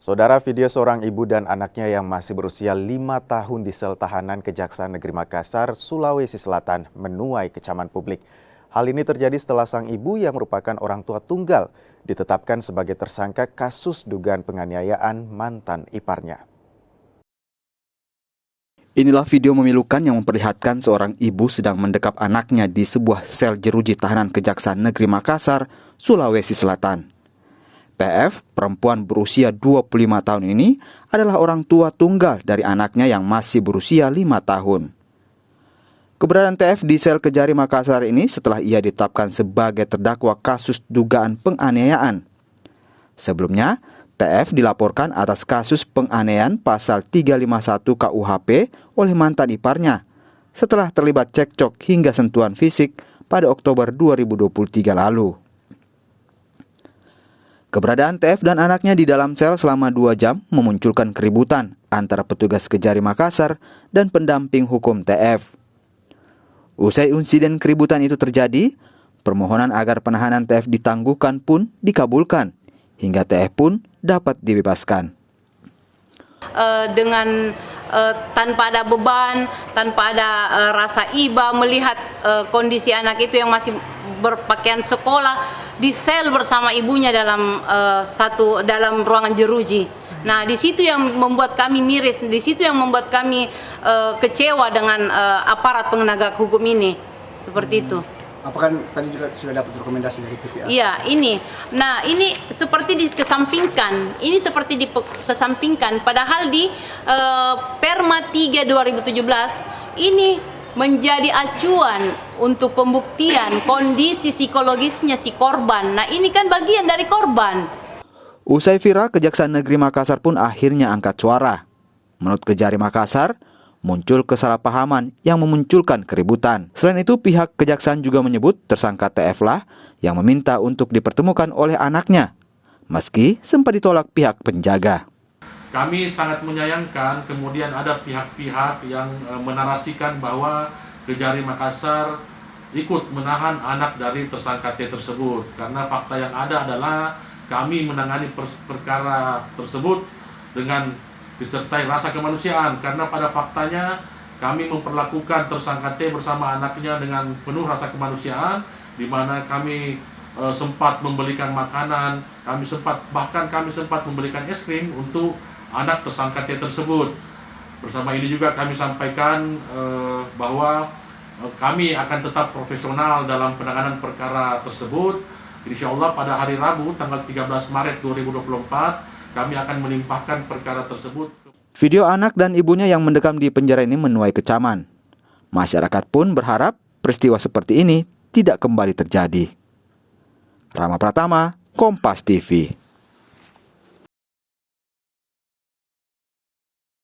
Saudara, video seorang ibu dan anaknya yang masih berusia 5 tahun di sel tahanan Kejaksaan Negeri Makassar, Sulawesi Selatan menuai kecaman publik. Hal ini terjadi setelah sang ibu yang merupakan orang tua tunggal ditetapkan sebagai tersangka kasus dugaan penganiayaan mantan iparnya. Inilah video memilukan yang memperlihatkan seorang ibu sedang mendekap anaknya di sebuah sel jeruji tahanan Kejaksaan Negeri Makassar, Sulawesi Selatan. TF, perempuan berusia 25 tahun ini, adalah orang tua tunggal dari anaknya yang masih berusia 5 tahun. Keberadaan TF di sel Kejari Makassar ini setelah ia ditetapkan sebagai terdakwa kasus dugaan penganiayaan. Sebelumnya, TF dilaporkan atas kasus penganiayaan pasal 351 KUHP oleh mantan iparnya setelah terlibat cekcok hingga sentuhan fisik pada Oktober 2023 lalu. Keberadaan TF dan anaknya di dalam sel selama 2 jam memunculkan keributan antara petugas Kejari Makassar dan pendamping hukum TF. Usai insiden keributan itu terjadi, permohonan agar penahanan TF ditangguhkan pun dikabulkan, hingga TF pun dapat dibebaskan. Dengan tanpa ada beban, tanpa ada rasa iba melihat kondisi anak itu yang masih berpakaian sekolah di sel bersama ibunya dalam ruangan jeruji. Nah, di situ yang membuat kami miris, di situ yang membuat kami kecewa dengan aparat penegak hukum ini. Seperti itu. Apakah tadi juga sudah dapat rekomendasi dari PPA? Iya, ini. Nah, ini seperti dikesampingkan. Ini seperti dikesampingkan. Padahal di Perma 3 2017 ini menjadi acuan untuk pembuktian kondisi psikologisnya si korban. Nah, ini kan bagian dari korban. Usai viral, Kejaksaan Negeri Makassar pun akhirnya angkat suara. Menurut Kejari Makassar, muncul kesalahpahaman yang memunculkan keributan. Selain itu, pihak Kejaksaan juga menyebut tersangka TF lah yang meminta untuk dipertemukan oleh anaknya, meski sempat ditolak pihak penjaga. Kami sangat menyayangkan kemudian ada pihak-pihak yang menarasikan bahwa Kejari Makassar ikut menahan anak dari tersangka T tersebut. Karena fakta yang ada adalah kami menangani perkara tersebut dengan disertai rasa kemanusiaan. Karena pada faktanya kami memperlakukan tersangka T bersama anaknya dengan penuh rasa kemanusiaan, di mana kami sempat membelikan makanan, bahkan kami sempat memberikan es krim untuk anak tersangka T tersebut. Bersama ini juga kami sampaikan bahwa kami akan tetap profesional dalam penanganan perkara tersebut. Insya Allah pada hari Rabu tanggal 13 Maret 2024 kami akan melimpahkan perkara tersebut. Video anak dan ibunya yang mendekam di penjara ini menuai kecaman. Masyarakat pun berharap peristiwa seperti ini tidak kembali terjadi. Rama Pratama, Kompas TV.